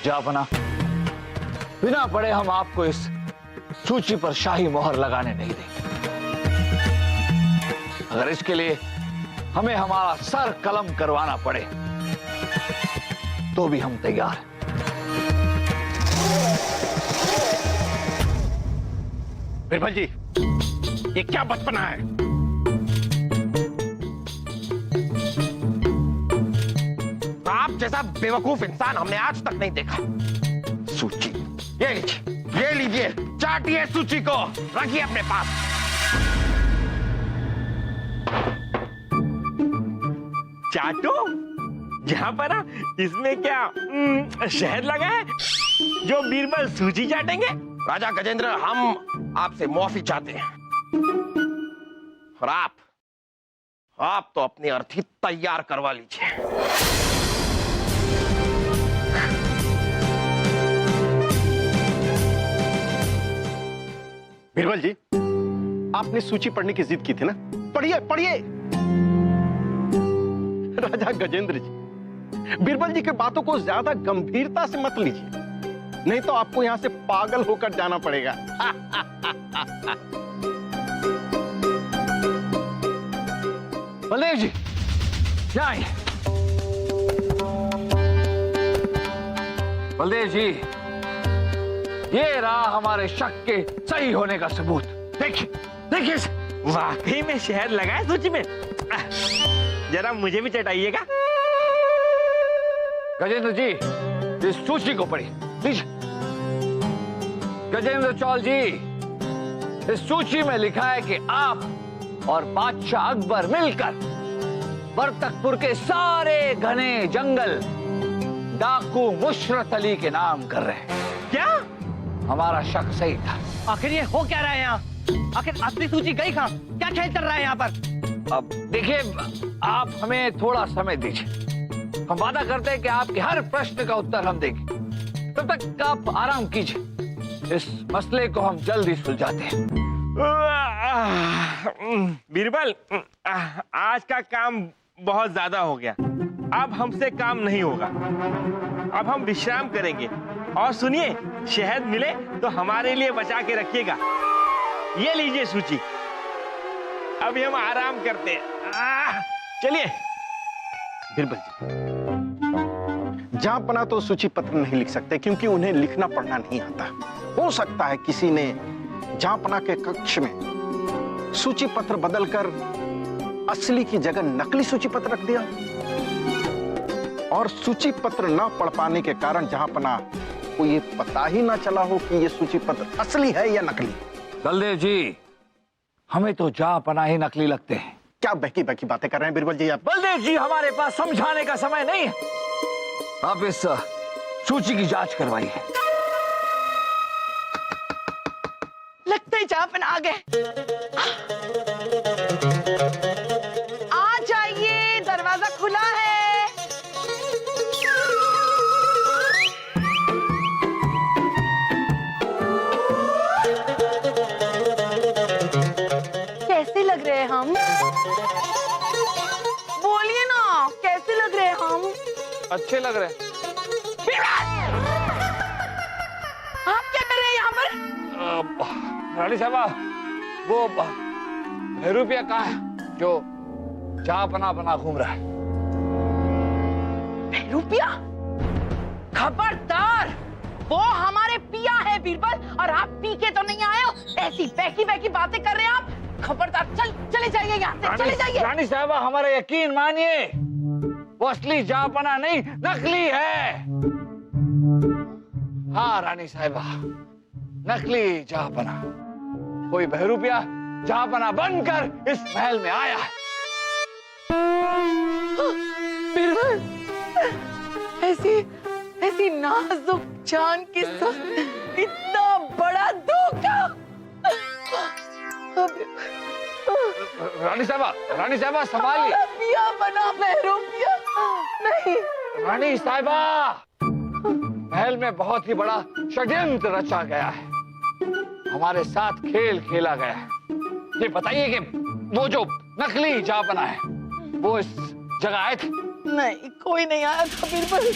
जापना, बिना पढ़े हम आपको इस सूची पर शाही मोहर लगाने नहीं देंगे। अगर इसके लिए हमें हमारा सर कलम करवाना पड़े तो भी हम तैयार हैं। बिरबल जी, ये क्या बचपना है? आप जैसा बेवकूफ इंसान हमने आज तक नहीं देखा। सूची ये लीजिए, चाटिए सूची को, रखिए अपने पास। चाटो? जहां पर इसमें क्या शहद लगा है जो बीरबल सूची चाटेंगे? राजा गजेंद्र, हम आपसे माफी चाहते हैं। और आप तो अपनी अर्थी तैयार करवा लीजिए। बीरबल जी, आपने सूची पढ़ने की जिद की थी ना, पढ़िए पढ़िए। राजा गजेंद्र जी, बीरबल जी की बातों को ज्यादा गंभीरता से मत लीजिए, नहीं तो आपको यहां से पागल होकर जाना पड़ेगा। बलदेव जी, जाइए। बलदेव जी, ये रहा हमारे शक के सही होने का सबूत। देखिए देखिए, वाकई में शहद लगा है सूची में। जरा मुझे भी चटाइएगा। गजेंद्र जी, इस सूची को पढ़िए, लीजिए। गजेंद्र चौल जी, इस सूची में लिखा है कि आप और बादशाह अकबर मिलकर बरतकपुर के सारे घने जंगल डाकू मुशरत अली के नाम कर रहे हैं। क्या? हमारा शक सही था। आखिर ये हो क्या रहा है यहाँ? आखिर असली सूची गई कहाँ? क्या खेल चल रहा है यहाँ पर? अब देखिए, आप हमें थोड़ा समय दीजिए। हम वादा करते हैं कि आपके हर प्रश्न का उत्तर हम देंगे। तब तक आप आराम कीजिए, इस मसले को हम जल्दी सुलझाते हैं। बीरबल, आज का काम बहुत ज्यादा हो गया। अब हमसे काम नहीं होगा। अब हम विश्राम करेंगे। और सुनिए, शहद मिले तो हमारे लिए बचा के रखिएगा। ये लीजिए सूची। अभी हम आराम करते हैं। चलिए। बीरबल जी, जापना तो सूची पत्र नहीं लिख सकते क्योंकि उन्हें लिखना पढ़ना नहीं आता। हो सकता है किसी ने जापना के कक्ष में सूची पत्र बदलकर असली की जगह नकली सूची पत्र रख दिया, और सूची पत्र न पढ़ पाने के कारण जहांपना को ये पता ही ना चला हो कि ये सूची पत्र असली है या नकली। बलदेव जी, हमें तो जापना ही नकली लगते हैं। क्या बहकी बहकी बातें कर रहे हैं बीरबल जी आप? बलदेव जी, हमारे पास समझाने का समय नहीं है। आप इस सूची की जांच करवाइए। लगता है जापन आ गए। आ जाइए, दरवाजा खुला है। कैसे लग रहे हैं हम? बोलिए ना, कैसे लग रहे हैं हम? अच्छे लग रहे हैं। आप क्या कर रहे हैं यहाँ पर? रानी साहबा, वो भैरूपिया कहाँ है जो जापना बना घूम रहा है? रुपया? खबरदार, वो हमारे पिया है बीरबल, और आप पी के तो नहीं आए हो। ऐसी बहकी बहकी बातें कर रहे हैं आप। खबरदार, चले जाइए यहाँ से, चले जाइए। रानी साहबा, हमारा यकीन मानिए, वो असली जापना नहीं, नकली है। हाँ रानी साहबा, नकली जापना। कोई बहरूपिया जापना बनकर इस महल में आया है। बीरबल, ऐसी नाजुक जान के साथ इतना बड़ा धोखा। रानी साहबा संभालिए। पिया बना बहरूपिया नहीं। रानी साहबा, महल में बहुत ही बड़ा षड्यंत्र रचा गया है। हमारे साथ खेल खेला गया है। ये बताइए कि वो जो नकली जहांपना है। वो इस जगह आए थे। नहीं, कोई नहीं आया था बीरबल।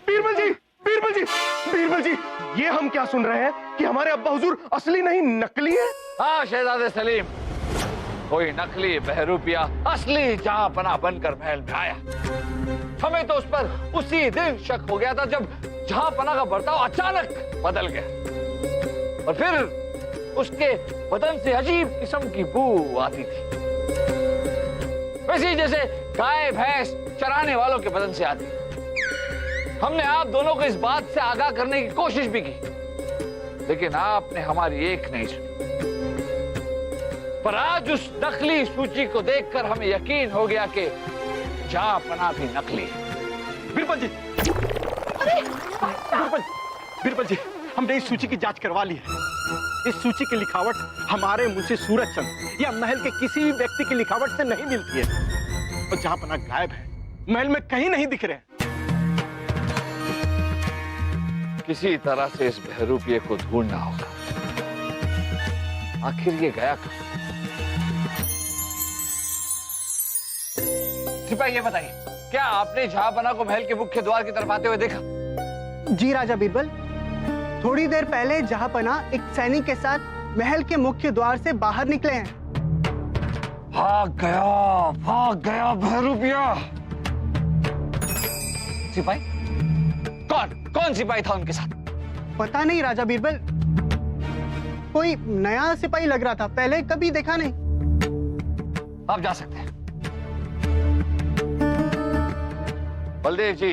बीरबल जी, बीरबल जी, बीरबल जी, ये हम क्या सुन रहे हैं कि हमारे अब्बा हुजूर असली नहीं नकली है? हाँ शहजादे सलीम, कोई नकली बहरूपिया असली जहांपना बनकर महल में आया। हमें तो उस पर उसी दिन शक हो गया था जब जहांपना का बर्ताव अचानक बदल गया और फिर उसके बदन से अजीब किस्म की बू आती थी, वैसे ही जैसे गाय भैंस चराने वालों के बदन से आती। हमने आप दोनों को इस बात से आगाह करने की कोशिश भी की, लेकिन आपने हमारी एक नहीं सुनी। पर आज उस नकली सूची को देखकर हमें यकीन हो गया कि जहांपना भी नकली है। बीरबल जी, बीरबल जी, हमने इस सूची की जांच करवा ली है। इस सूची की लिखावट हमारे मुंशी सूरज चंद या महल के किसी भी व्यक्ति की लिखावट से नहीं मिलती है। और जहांपना गायब है, महल में कहीं नहीं दिख रहे। किसी तरह से इस बहरूपिये को ढूंढना होगा। आखिर ये गया कहाँ? सिपाही ये बताइए, क्या आपने जहांपना को महल के मुख्य द्वार की तरफ आते हुए देखा? जी राजा बीरबल, थोड़ी देर पहले जहांपना एक सैनिक के साथ महल के मुख्य द्वार से बाहर निकले हैं। भाग गया बहरूपिया। सिपाही कौन सिपाही था उनके साथ? पता नहीं राजा बीरबल, कोई नया सिपाही लग रहा था, पहले कभी देखा नहीं। आप जा सकते हैं। बलदेव जी,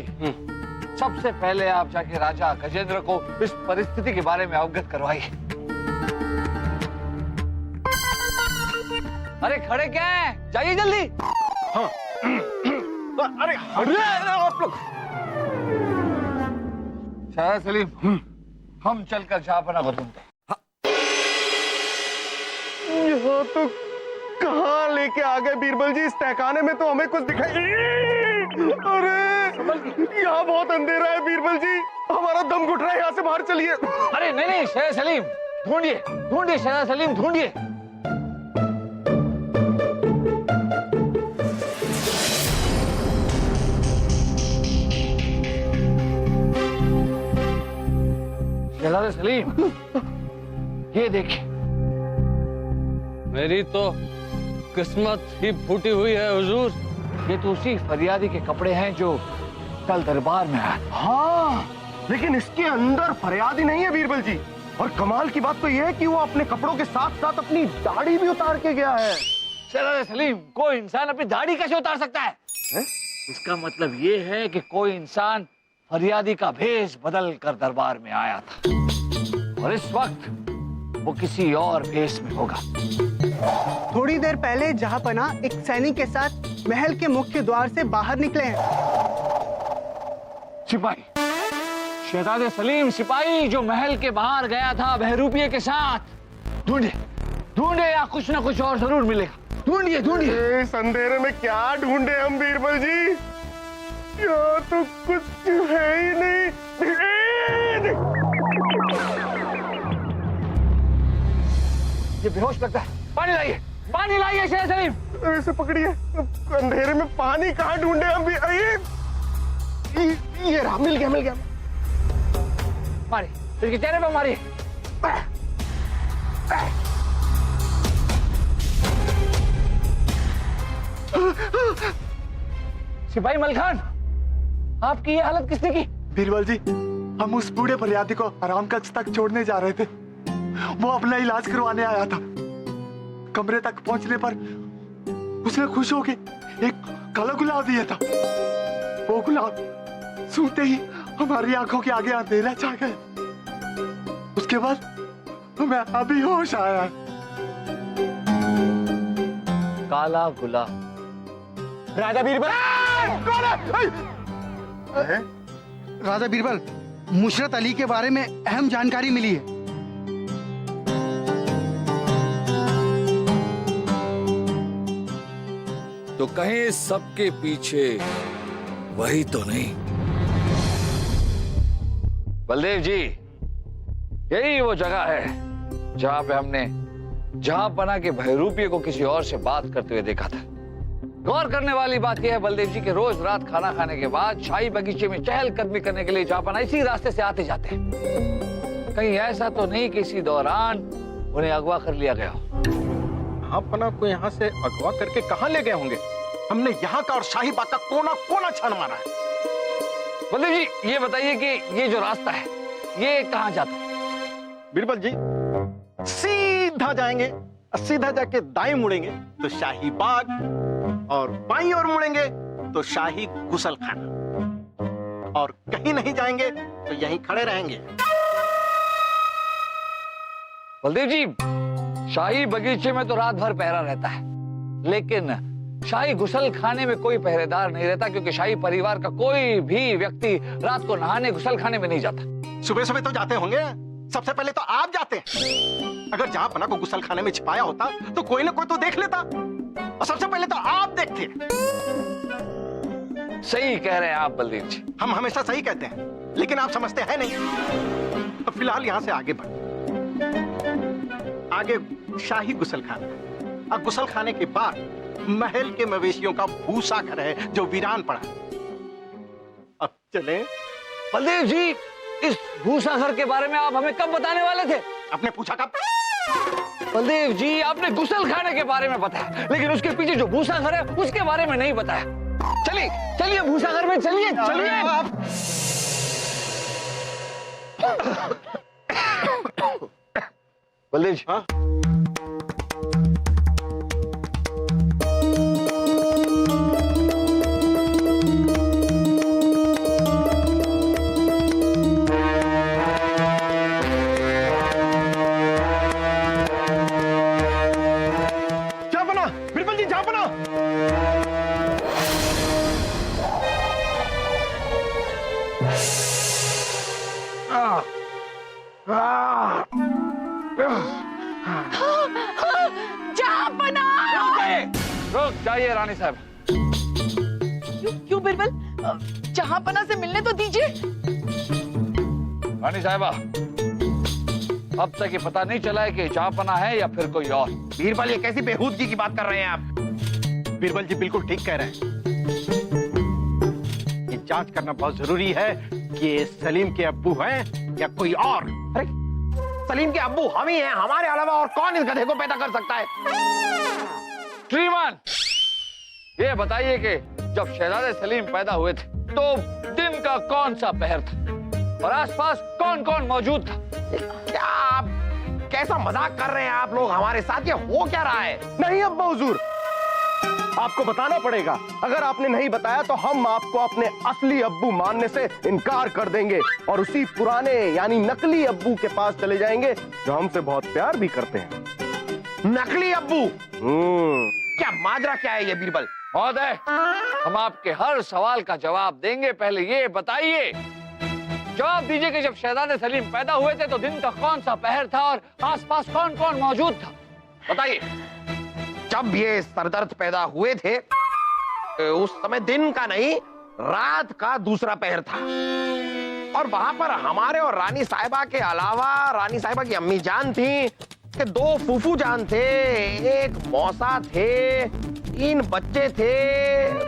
सबसे पहले आप जाके राजा गजेंद्र को इस परिस्थिति के बारे में अवगत करवाइए। अरे खड़े क्या हैं? जाइए जल्दी। हाँ। अरे आप लोग। शायद सलीम, हम चलकर जहांपना को ढूंढते हैं। यहाँ तो कहाँ लेके आ गए बीरबल जी? इस तहखाने में तो हमें कुछ दिखाई। अरे यहाँ बहुत अंधेरा है बीरबल जी, हमारा दम घुट रहा है, यहाँ से बाहर चलिए। अरे नहीं शहजाद सलीम, ढूंढिए शहजाद सलीम, ढूंढिए। शहजाद सलीम, ये देखिए। मेरी तो किस्मत ही फूटी हुई है हुजूर। ये तो उसी फरियादी के कपड़े हैं जो कल दरबार में आया। हाँ, लेकिन इसके अंदर फरियादी नहीं है बीरबल जी। और कमाल की बात तो यह है कि वो अपने कपड़ों के साथ साथ अपनी दाढ़ी भी उतार के गया है। शहजाद सलीम, कोई इंसान अपनी दाढ़ी कैसे उतार सकता है? इसका मतलब ये है कि कोई इंसान फरियादी का भेष बदल कर दरबार में आया था और इस वक्त वो किसी और भेष में होगा। थोड़ी देर पहले जहांपना एक सैनिक के साथ महल के मुख्य द्वार से बाहर निकले हैं। सिपाही, शहजादे सलीम सिपाही जो महल के बाहर गया था बहरूपिये के साथ। ढूंढे या कुछ ना कुछ और जरूर मिलेगा। ढूंढिए। इस अंधेरे में क्या ढूंढे हम बीरबल जी? यहाँ तो कुछ है ही नहीं। ये बेहोश लगता है। पानी लाइए शहजाद सलीम। ऐसे पकड़िए, अंधेरे में पानी कहाँ ढूंढे हम भी? ये रहा, मिल गया। मारिए, इसके चेहरे पे मारिए। सिपाही मलखान, आपकी ये हालत किसने की? बीरबल जी, हम उस बूढ़े फरियादी को आराम कक्ष तक छोड़ने जा रहे थे। वो अपना इलाज करवाने आया था। कमरे तक पहुंचने पर उसने खुश होके एक काला गुलाब दिया था। वो गुलाब सूंघते ही हमारी आंखों के आगे अंधेरा छा गया। उसके बाद हमें अभी होश आया। काला गुलाब। राजा बीरबल, राजा बीरबल, मुशरत अली के बारे में अहम जानकारी मिली है। तो कहीं सबके पीछे वही तो नहीं? बलदेव जी, यही वो जगह है जहां पे हमने जहांपना के बहरूपिये को किसी और से बात करते हुए देखा था। गौर करने वाली बात यह है बलदेव जी कि रोज रात खाना खाने के बाद शाही बगीचे में चहलकदमी करने के लिए जहांपना इसी रास्ते से आते जाते हैं। कहीं ऐसा तो नहीं कि इसी दौरान उन्हें अगवा कर लिया गया हो? जहांपना को यहाँ से अगवा करके कहाँ ले गए होंगे? हमने यहाँ का और शाही बाग का कोना कोना छान मारा है। बलदेव जी ये बताइए कि ये जो रास्ता है ये कहाँ जाता है? बीरबल जी सीधा जाएंगे, सीधा जाके दाएं मुड़ेंगे तो शाही बाग, और बाईं ओर मुड़ेंगे तो शाही गुसल खाना, और कहीं नहीं जाएंगे तो यहीं खड़े रहेंगे। बलदेव जी शाही बगीचे में तो रात भर पहरा रहता है, लेकिन शाही गुसल खाने में कोई पहरेदार नहीं रहता, क्योंकि शाही परिवार का कोई भी व्यक्ति रात को नहाने गुसल खाने में नहीं जाता। सुबह सुबह तो जाते होंगे, सबसे पहले तो आप जाते हैं। अगर जहांपना को गुसल खाने में छिपाया होता तो कोई ना कोई तो देख लेता, और सबसे पहले तो आप देखते। सही कह रहे हैं आप बलदेव जी। हम हमेशा सही कहते हैं, लेकिन आप समझते हैं नहीं। तो फिलहाल यहां से आगे बढ़, आगे शाही गुसल खाना, और गुसल खाने के बाद महल के मवेशियों का भूसा घर है जो वीरान पड़ा। अब चलें। बलदेव जी इस भूसा घर के बारे में आप हमें कब बताने वाले थे? आपने पूछा कब? बलदेव जी आपने गुसल खाने के बारे में बताया, लेकिन उसके पीछे जो भूसा घर है उसके बारे में नहीं बताया। चलिए चलिए भूसा घर में चलिए चलिए। बलदेव जी हाँ? जहांपना! रुक जाइए रानी साहब। क्यों बिरबल? जहांपना से मिलने तो दीजिए। रानी साहबा अब तक ये पता नहीं चला है कि जहांपना है या फिर कोई और। बीरबल ये कैसी बेहूदगी की बात कर रहे हैं आप? बीरबल जी बिल्कुल ठीक कह रहे हैं। ये जांच करना बहुत जरूरी है कि ये सलीम के अब्बू हैं या कोई और। अरे सलीम के अब्बू हम ही हैं, हमारे अलावा और कौन इस गधे को पैदा कर सकता है? श्रीमान ये बताइए कि जब शहजादे सलीम पैदा हुए थे तो दिन का कौन सा पहर था और आसपास कौन कौन मौजूद था? क्या आप कैसा मजाक कर रहे हैं आप लोग हमारे साथ? ये हो क्या रहा है? नहीं अब्बा हुजूर, आपको बताना पड़ेगा। अगर आपने नहीं बताया तो हम आपको अपने असली अब्बू मानने से इनकार कर देंगे और उसी पुराने यानी नकली अब्बू के पास चले जाएंगे जो हमसे बहुत प्यार भी करते हैं। नकली अब्बू? क्या माजरा क्या है ये बीरबल? महोदय हम आपके हर सवाल का जवाब देंगे, पहले ये बताइए, जवाब दीजिए कि जब शहजादे सलीम पैदा हुए थे तो दिन का कौन सा पहर था और आसपास कौन कौन मौजूद था? बताइए। जब ये सरदर्द पैदा हुए थे उस समय दिन का नहीं रात का दूसरा पहर था, और वहां पर हमारे और रानी साहिबा के अलावा रानी साहिबा की अम्मी जान थी, कि 2 फूफू जान थे, एक मौसा थे, 3 बच्चे थे,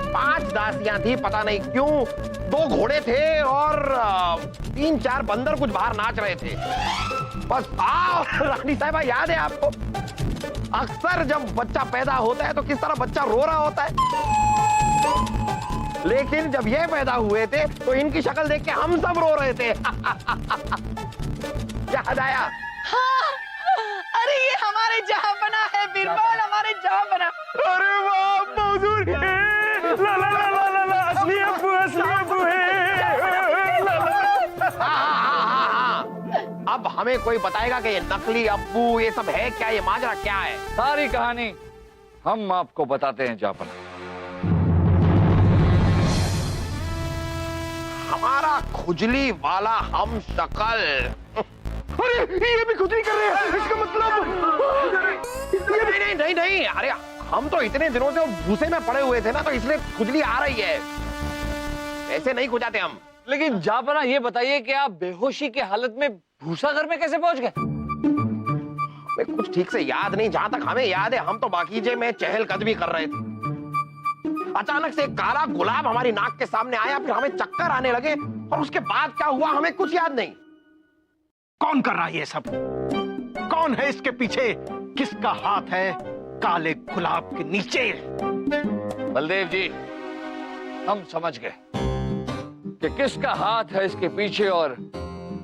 5 दासियां थी पता नहीं क्यों, 2 घोड़े थे और 3-4 बंदर कुछ बाहर नाच रहे थे। बस रानी साहिबा याद है आपको? अक्सर जब बच्चा पैदा होता है तो किस तरह बच्चा रो रहा होता है, लेकिन जब ये पैदा हुए थे तो इनकी शक्ल देख के हम सब रो रहे थे। याद आया? हाँ, अरे ये हमारे जहांपना है बीरबल, हमारे जहांपना। अरे वाह अब्बा हुजूर, ला ला ला ला ला ला, असली अब्बू है। अब हमें कोई बताएगा कि ये नकली अब्बू ये सब है क्या? ये माजरा क्या है? सारी कहानी हम आपको बताते हैं जहांपना। हमारा खुजली वाला हम शक्ल। अरे ये भी खुजली कर रहे हैं, इसका मतलब नहीं, अरे हम तो इतने दिनों से भूसे में पड़े हुए थे ना, तो इसलिए खुजली आ रही है, ऐसे नहीं खुजाते हम। लेकिन जहांपना ये बताइए कि आप बेहोशी की हालत में भूसा घर में कैसे पहुंच गए? हमें कुछ ठीक से याद नहीं। जहां तक हमें याद है, हम तो बागीचे में चहलकदमी कर रहे थे। अचानक से एक काला गुलाब हमारी नाक के सामने आया, फिर हमें चक्कर आने लगे, और उसके बाद क्या हुआ हमें कुछ याद नहीं। कौन कर रहा है ये सब? कौन है इसके पीछे? किसका हाथ है काले गुलाब के नीचे? बलदेव जी, हम समझ गए कि किसका हाथ है इसके पीछे और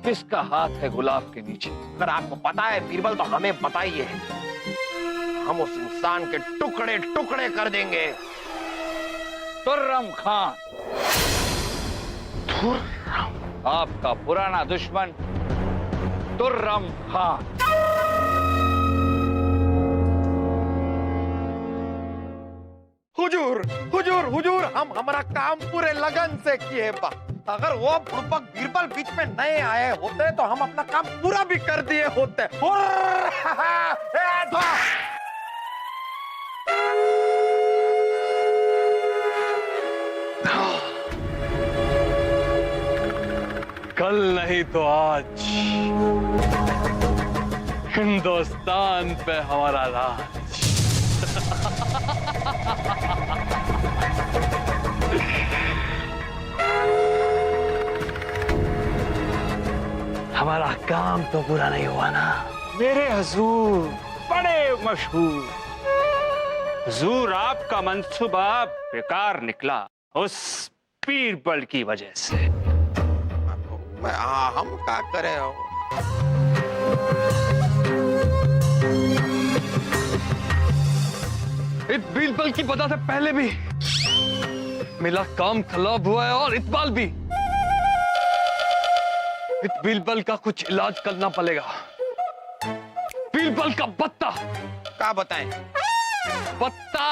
किसका हाथ है गुलाब के नीचे। अगर आपको पता है बीरबल तो हमें बताइए, हम उस इंसान के टुकड़े टुकड़े कर देंगे। तुर्रम खान, आपका पुराना दुश्मन तुर्रम खान। हुजूर, हुजूर, हुजूर, हम हमारा काम पूरे लगन से किए बा। अगर वो बुड़बक बीरबल बीच में नए आए होते तो हम अपना काम पूरा भी कर दिए होते। कल नहीं तो आज हिंदुस्तान पे हमारा राज। हमारा काम तो पूरा नहीं हुआ ना। मेरे हुजूर बड़े मशहूर, हुजूर आपका मंसूबा बेकार निकला उस बीरबल की वजह से। हम क्या करें? इस बीरबल की वजह से पहले भी मेरा काम खराब हुआ है और इकबाल भी। इस बीरबल का कुछ इलाज करना पड़ेगा। बीरबल का पत्ता। क्या बताएं? पत्ता।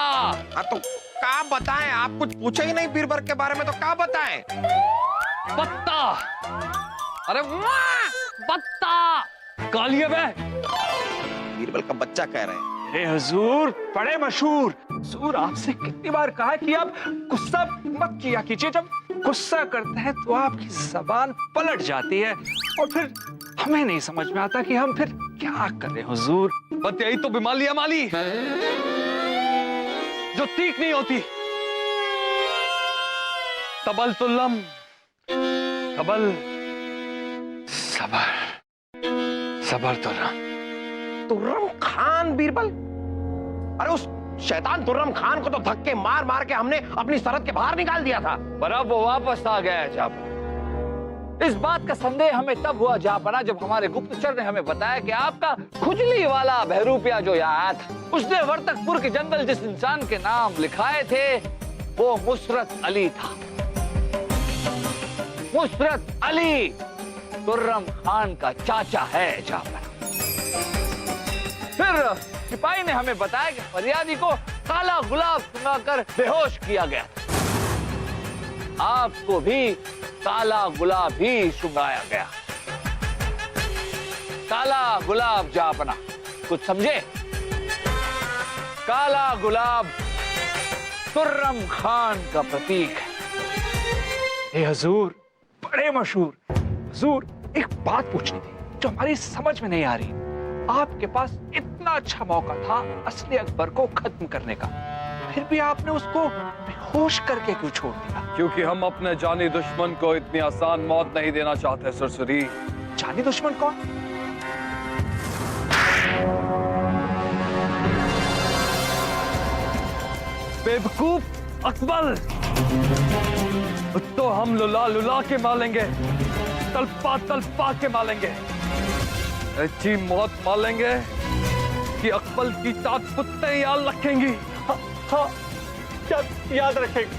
हाँ तो क्या बताएं? आप कुछ पूछे ही नहीं बीरबल के बारे में, तो क्या बताएं? पत्ता। अरे वाह, पत्ता। कालिया में बीरबल का बच्चा कह रहे हैं। अरे हुजूर बड़े मशहूर, हुजूर आपसे कितनी बार कहा है कि आप गुस्सा मत किया कीजिए। जब गुस्सा करते हैं तो आपकी जबान पलट जाती है और फिर हमें नहीं समझ में आता कि हम फिर क्या करें हुजूर। बस यही तो बीमारी है हमारी, जो ठीक नहीं होती। तबल तुल्लम, तबल सबर, सबर तुल्लम। तुर्रम खान बीरबल? अरे उस शैतान तुर्रम खान को तो धक्के मार मार के हमने अपनी सरहद के बाहर निकाल दिया था। पर अब वो वापस आ गया है जापना। इस बात का संदेह हमें तब हुआ जापना जब हमारे गुप्तचर ने हमें बताया कि आपका खुजली वाला बहरूपिया जो यहाँ आया था, उसने वर्तकपुर के जंगल जिस इंसान के नाम लिखाए थे वो मुसरत अली था। मुसरत अली तुर्रम खान का चाचा है जापना। फिर सिपाही ने हमें बताया कि फरियादी को काला गुलाब सुंघाकर बेहोश किया गया था। आपको भी काला गुलाब ही सुंघाया गया। काला गुलाब जापना, कुछ समझे? काला गुलाब तुर्रम खान का प्रतीक है। ए हुजूर बड़े मशहूर, हुजूर एक बात पूछनी थी जो हमारी समझ में नहीं आ रही। आपके पास इतना अच्छा मौका था असली अकबर को खत्म करने का, फिर भी आपने उसको बेहोश करके क्यों छोड़ दिया? क्योंकि हम अपने जानी दुश्मन को इतनी आसान मौत नहीं देना चाहते सुरसुरी। जानी दुश्मन कौन? बेवकूफ अकबर। तो हम लुला लुला के मारेंगे, तलपा तलपा के मारेंगे, ऐसी मौत मारेंगे कि अकबर की ताकतें याद रखेंगी। हाँ, याद रखेंगे।